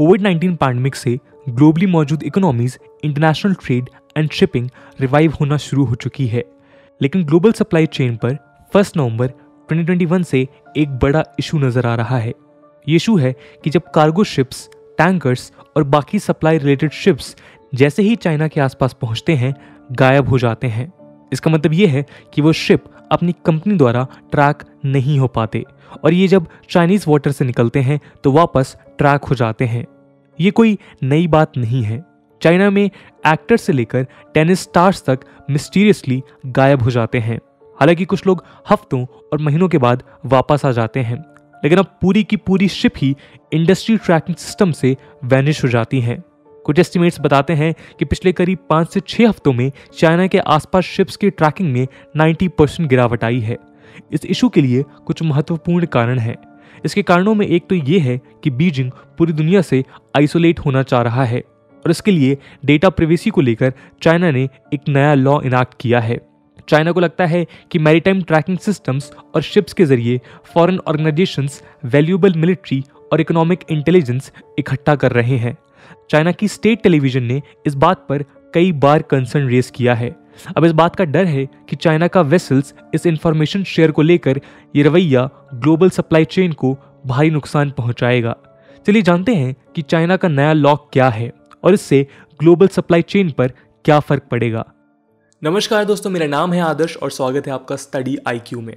कोविड-19 pandemic से globally मौजूद economies, international trade and shipping revive होना शुरू हो चुकी है, लेकिन ग्लोबल सप्लाई चेन पर 1 नवंबर 2021 से एक बड़ा इशू नजर आ रहा है। ये इशू है कि जब कार्गो शिप्स, टैंकर्स और बाकी सप्लाई रिलेटेड शिप्स जैसे ही चाइना के आसपास पहुंचते हैं, गायब हो जाते हैं। इसका मतलब ये है कि वो शिप अपनी कंपनी द्वारा ट्रैक नहीं हो पाते और ये जब चाइनीज वाटर से निकलते हैं तो वापस ट्रैक हो जाते हैं। ये कोई नई बात नहीं है। चाइना में एक्टर से लेकर टेनिस स्टार्स तक मिस्टीरियसली गायब हो जाते हैं। हालांकि कुछ लोग हफ्तों और महीनों के बाद वापस आ जाते हैं, लेकिन अब पूरी की पूरी शिप ही इंडस्ट्री ट्रैकिंग सिस्टम से वैनिश हो जाती हैं। कुछ एस्टिमेट्स बताते हैं कि पिछले करीब 5 से 6 हफ्तों में चाइना के आसपास शिप्स की ट्रैकिंग में 90% गिरावट आई है। इस इशू के लिए कुछ महत्वपूर्ण कारण हैं। इसके कारणों में एक तो ये है कि बीजिंग पूरी दुनिया से आइसोलेट होना चाह रहा है और इसके लिए डेटा प्रिवेसी को लेकर चाइना ने एक नया लॉ इनैक्ट किया है। चाइना को लगता है कि मैरीटाइम ट्रैकिंग सिस्टम्स और शिप्स के जरिए फॉरेन ऑर्गेनाइजेशंस वैल्यूएबल मिलिट्री और इकोनॉमिक इंटेलिजेंस इकट्ठा कर रहे हैं। चाइना की स्टेट टेलीविजन ने इस बात पर कई बार कंसर्न रेज किया है। अब इस बात का डर है कि चाइना का वेसल्स इस इंफॉर्मेशन शेयर को लेकर ये रवैया ग्लोबल सप्लाई चेन को भारी नुकसान पहुंचाएगा। चलिए जानते हैं कि चाइना का नया लॉ क्या है और इससे ग्लोबल सप्लाई चेन पर क्या फर्क पड़ेगा। नमस्कार दोस्तों, मेरा नाम है आदर्श और स्वागत है आपका स्टडी IQ में।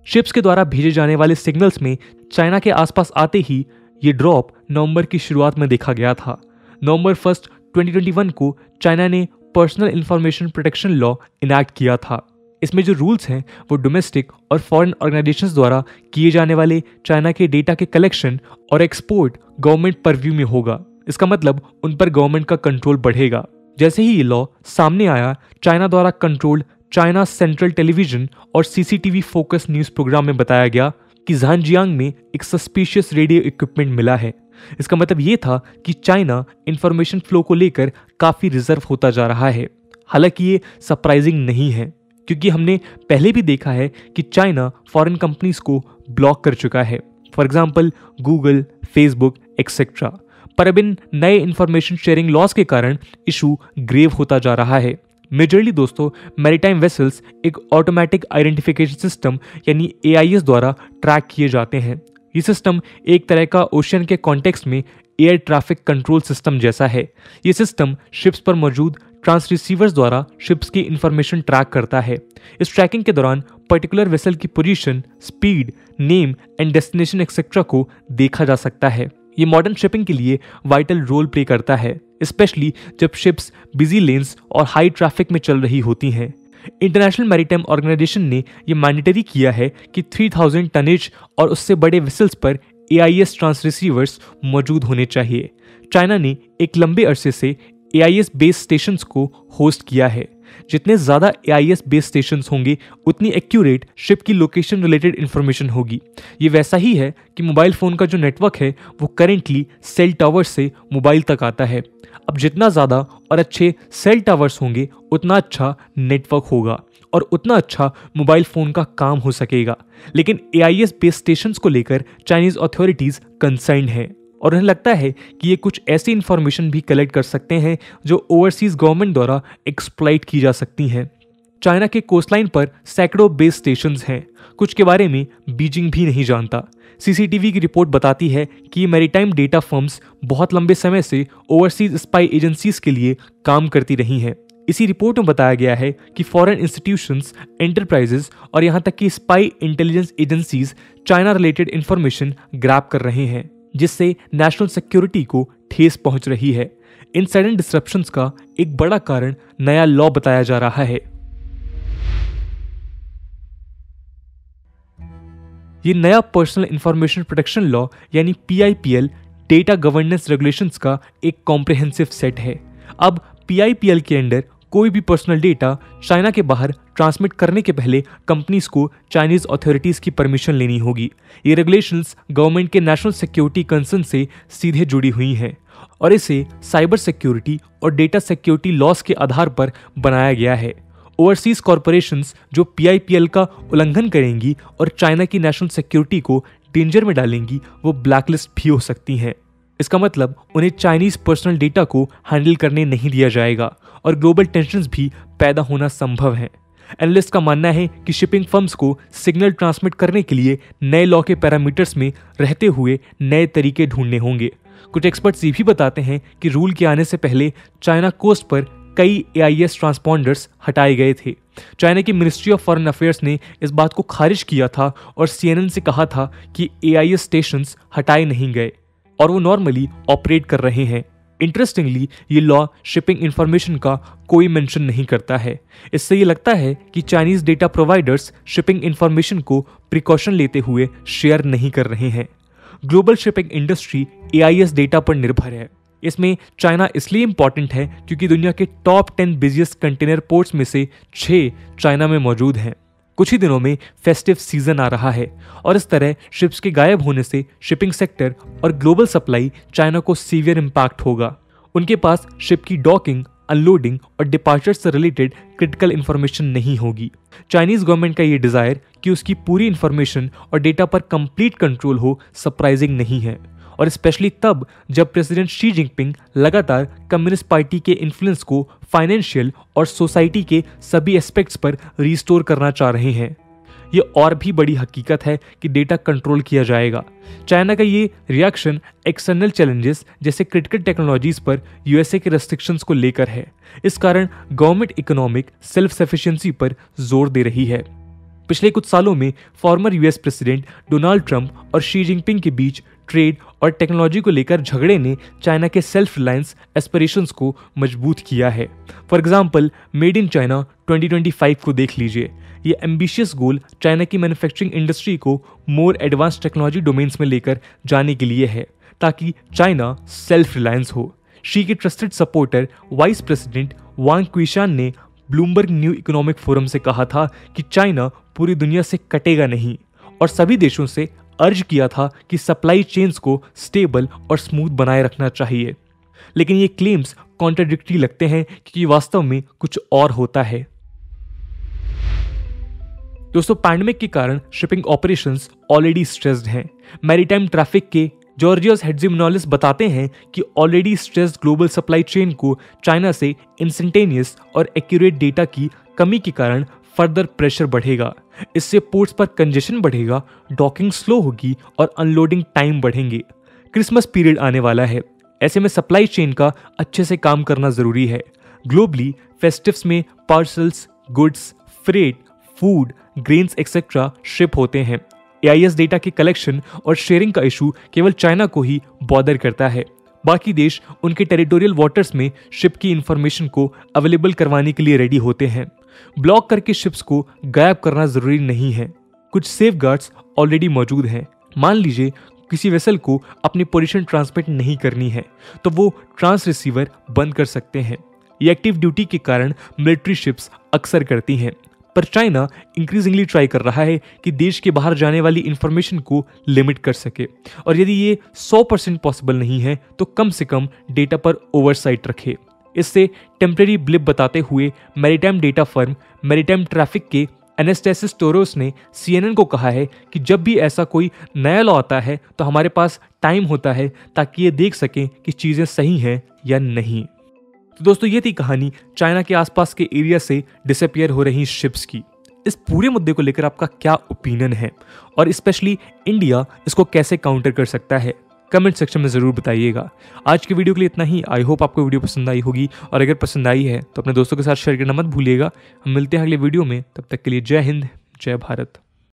शिप्स के द्वारा भेजे जाने वाले सिग्नल्स में चाइना के आसपास आते ही ये ड्रॉप नवंबर की शुरुआत में देखा गया था। नवंबर 1, 2021 को चाइना ने personal information protection law enact किया था। इसमें जो रूल्स हैं वो डोमेस्टिक और फॉरेन ऑर्गेनाइजेशंस द्वारा किए जाने वाले चाइना के डेटा के कलेक्शन और एक्सपोर्ट गवर्नमेंट परव्यू में होगा। इसका मतलब उन पर गवर्नमेंट का कंट्रोल बढ़ेगा। जैसे ही ये लॉ सामने आया, चाइना द्वारा कंट्रोल्ड चाइना सेंट्रल टेलीविजन और CCTV फोकस न्यूज प्रोग्राम में बताया गया कि ज़ानजियांग में एक सस्पिशियस रेडियो इक्विपमेंट मिला है। इसका मतलब ये था कि चाइना इंफॉर्मेशन फ्लो को लेकर काफी रिजर्व होता जा रहा है। हालांकि ये सरप्राइजिंग नहीं है, क्योंकि हमने पहले भी देखा है कि चाइना फॉरेन कंपनीज को ब्लॉक कर चुका है, for example Google, Facebook etcetera. पर अब इन नए इंफॉर्मेशन शेयरिंग लॉज के कारण इशू ग्रेव होता जा रहा है। मेजरली दोस्तों, मैरीटाइम वेसल्स एक ऑटोमेटिक आइडेंटिफिकेशन सिस्टम यानी AIS द्वारा ट्रैक किए जाते हैं। ये सिस्टम एक तरह का ओशियन के कॉन्टेक्स्ट में एयर ट्रैफिक कंट्रोल सिस्टम जैसा है। ये सिस्टम शिप्स पर मौजूद ट्रांसरिसीवर्स द्वारा शिप्स की इंफॉर्मेशन ट्रैक करता है। इस ट्रैकिंग के दौरान पर्टिकुलर वेसल की position, speed, name and destination etcetera को देखा जा सकता है। ये मॉडर्न शिपिंग के लिए वाइटल रोल प्ले करता है, स्पेशली जब शिप्स बिजी लेन्स और हाई ट्रैफिक में चल रही होती हैं। इंटरनेशनल मैरीटाइम ऑर्गेनाइजेशन ने यह मैंडेटरी किया है कि 3000 टनेज और उससे बड़े वेसल्स पर AIS ट्रांसरिसीवर्स मौजूद होने चाहिए। चाइना ने एक लंबे अरसे से AIS बेस स्टेशंस को होस्ट किया है। जितने ज़्यादा AIS बेस स्टेशंस होंगे, उतनी एक्यूरेट शिप की लोकेशन रिलेटेड इंफॉर्मेशन होगी। ये वैसा ही है कि मोबाइल फ़ोन का जो नेटवर्क है वो करेंटली सेल टावर्स से मोबाइल तक आता है। अब जितना ज़्यादा और अच्छे सेल टावर्स होंगे, उतना अच्छा नेटवर्क होगा और उतना अच्छा मोबाइल फ़ोन का काम हो सकेगा। लेकिन AIS बेस स्टेशंस को लेकर चाइनीज़ अथॉरिटीज़ कंसर्न्ड हैं और उन्हें लगता है कि ये कुछ ऐसी इंफॉर्मेशन भी कलेक्ट कर सकते हैं जो ओवरसीज गवर्नमेंट द्वारा एक्सप्लॉइट की जा सकती हैं। चाइना के कोस्टलाइन पर सैकड़ों बेस स्टेशंस हैं। कुछ के बारे में बीजिंग भी नहीं जानता। CCTV की रिपोर्ट बताती है कि मैरीटाइम डेटा फर्म्स बहुत लंबे समय से ओवरसीज स्पाई एजेंसीज के लिए काम करती रही हैं। इसी रिपोर्ट में बताया गया है कि फॉरेन इंस्टीट्यूशंस, एंटरप्राइजेस और यहाँ तक कि spy intelligence agencies China related information grab कर रहे हैं, जिससे नेशनल सिक्योरिटी को ठेस पहुंच रही है। इन सडन डिसरप्शंस का एक बड़ा कारण नया लॉ बताया जा रहा है। ये नया पर्सनल इंफॉर्मेशन प्रोटेक्शन लॉ यानी PIPL डेटा गवर्नेंस रेगुलेशंस का एक कॉम्प्रिहेंसिव सेट है। अब PIPL के अंडर कोई भी पर्सनल डेटा चाइना के बाहर ट्रांसमिट करने के पहले कंपनीज को चाइनीज अथॉरिटीज की परमिशन लेनी होगी। ये रेगुलेशंस गवर्नमेंट के नेशनल सिक्योरिटी कंसर्न से सीधे जुड़ी हुई हैं और इसे साइबर सिक्योरिटी और डेटा सिक्योरिटी लॉस के आधार पर बनाया गया है। ओवरसीज कॉरपोरेशंस जो PIPL का उल्लंघन करेंगी और चाइना की नेशनल सिक्योरिटी को डेंजर में डालेंगी वो ब्लैकलिस्ट भी हो सकती हैं। इसका मतलब उन्हें चाइनीज पर्सनल डेटा को हैंडल करने नहीं दिया जाएगा और ग्लोबल टेंशंस भी पैदा होना संभव है। एनालिस्ट का मानना है कि शिपिंग फर्म्स को सिग्नल ट्रांसमिट करने के लिए नए लॉ के पैरामीटर्स में रहते हुए नए तरीके ढूंढने होंगे। कुछ एक्सपर्ट्स ये भी बताते हैं कि रूल के आने से पहले चाइना कोस्ट पर कई AIS ट्रांसपॉन्डर्स हटाए गए थे। चाइना की मिनिस्ट्री ऑफ फॉरेन अफेयर्स ने इस बात को खारिज किया था और CNN से कहा था कि AIS स्टेशंस हटाए नहीं गए और वो नॉर्मली ऑपरेट कर रहे हैं। इंटरेस्टिंगली ये लॉ शिपिंग इंफॉर्मेशन का कोई मेंशन नहीं करता है। इससे ये लगता है कि Chinese data providers shipping information को प्रिकॉशन लेते हुए शेयर नहीं कर रहे हैं। Global shipping industry AIS data पर निर्भर है। इसमें चाइना इसलिए इंपॉर्टेंट है क्योंकि दुनिया के टॉप 10 बिजिएस्ट कंटेनर पोर्ट्स में से 6 चाइना में मौजूद हैं। कुछ ही दिनों में फेस्टिव सीजन आ रहा है और इस तरह शिप्स के गायब होने से शिपिंग सेक्टर और ग्लोबल सप्लाई चाइना को सीवियर इंपैक्ट होगा। उनके पास शिप की डॉकिंग, अनलोडिंग और डिपार्चर से रिलेटेड क्रिटिकल इंफॉर्मेशन नहीं होगी। चाइनीज गवर्नमेंट का ये डिजायर कि उसकी पूरी इंफॉर्मेशन और डेटा पर कंप्लीट कंट्रोल हो सरप्राइजिंग नहीं है, और स्पेशली तब जब प्रेसिडेंट शी जिनपिंग लगातार कम्युनिस्ट पार्टी के इन्फ्लुएंस को फाइनेंशियल और सोसाइटी के सभी एस्पेक्ट्स पर रिस्टोर करना चाह रहे हैं। ये और भी बड़ी हकीकत है कि डेटा कंट्रोल किया जाएगा। चाइना का ये रिएक्शन एक्सटर्नल चैलेंजेस जैसे क्रिटिकल टेक्नोलॉजीज पर USA के रेस्ट्रिक्शंस को लेकर है। इस कारण गवर्नमेंट इकोनॉमिक सेल्फ सफिशिएंसी पर जोर दे रही है। पिछले कुछ सालों में farmer US president Donald Trump और शी जिनपिंग के बीच ट्रेड और टेक्नोलॉजी को लेकर झगड़े ने चाइना के सेल्फ रिलायंस एस्पिरेशंस को मजबूत किया है। For example made in China 2025 को देख लीजिए। ये एम्बिशियस गोल चाइना की मैन्युफैक्चरिंग इंडस्ट्री को मोर एडवांस टेक्नोलॉजी डोमेन्स में लेकर जाने के लिए है ताकि चाइना सेल्फ रिलायंस हो। शी के ट्रस्टेड सपोर्टर वाइस प्रेसिडेंट वांग क्विशान ने ब्लूमबर्ग न्यू इकोनॉमिक फोरम से कहा था कि चाइना पूरी दुनिया से कटेगा नहीं और सभी देशों से अर्ज किया था कि सप्लाई चेन्स को स्टेबल और स्मूथ बनाए रखना चाहिए। लेकिन ये क्लेम्स कॉन्ट्राडिक्टरी लगते हैं क्योंकि वास्तव में कुछ और होता है। दोस्तों, पैंडेमिक के कारण शिपिंग ऑपरेशंस ऑलरेडी स्ट्रेस्ड हैं। मैरीटाइम ट्रैफिक के जॉर्जियस हेट्जिमनॉलिस बताते हैं कि already stressed global supply chain को चाइना से इंस्टेंटेनियस और एक्यूरेट डेटा की कमी के कारण फर्दर प्रेशर बढ़ेगा। इससे पोर्ट्स पर कंजेशन बढ़ेगा, डॉकिंग स्लो होगी और अनलोडिंग टाइम बढ़ेंगे। क्रिसमस पीरियड आने वाला है, ऐसे में सप्लाई चेन का अच्छे से काम करना जरूरी है। ग्लोबली फेस्टिव्स में parcels, goods, freight, food, grains etcetera ship होते हैं। AIS डेटा के कलेक्शन और शेयरिंग का इशू केवल चाइना को ही बॉदर करता है। बाकी देश उनके टेरिटोरियल वाटर्स में शिप की इंफॉर्मेशन को अवेलेबल करवाने के लिए रेडी होते हैं। ब्लॉक करके शिप्स को गायब करना जरूरी नहीं है। कुछ सेफगार्ड्स ऑलरेडी मौजूद हैं। मान लीजिए किसी वेसल को अपनी पोजीशन ट्रांसमिट नहीं करनी है तो वो ट्रांस रिसीवर बंद कर सकते हैं। ये एक्टिव ड्यूटी के कारण मिलिट्री शिप्स अक्सर करती हैं, पर चाइना इंक्रीजिंगली ट्राई कर रहा है कि देश के बाहर जाने वाली इंफॉर्मेशन को लिमिट कर सके, और यदि ये 100% पॉसिबल नहीं है तो कम से कम डेटा पर ओवरसाइट रखे। इससे टेम्परेरी ब्लिप बताते हुए maritime data firm maritime traffic के एनास्टेसिस टोरोस ने CNN को कहा है कि जब भी ऐसा कोई नया लॉ आता है तो हमारे पास टाइम होता है ताकि ये देख सकें कि चीज़ें सही हैं या नहीं। तो दोस्तों, ये थी कहानी चाइना के आसपास के एरिया से डिसअपियर हो रही शिप्स की। इस पूरे मुद्दे को लेकर आपका क्या ओपिनियन है और स्पेशली इंडिया इसको कैसे काउंटर कर सकता है, कमेंट सेक्शन में ज़रूर बताइएगा। आज की वीडियो के लिए इतना ही। आई होप आपको वीडियो पसंद आई होगी, और अगर पसंद आई है तो अपने दोस्तों के साथ शेयर करना मत भूलिएगा। हम मिलते हैं अगले वीडियो में, तब तक के लिए जय हिंद, जय भारत।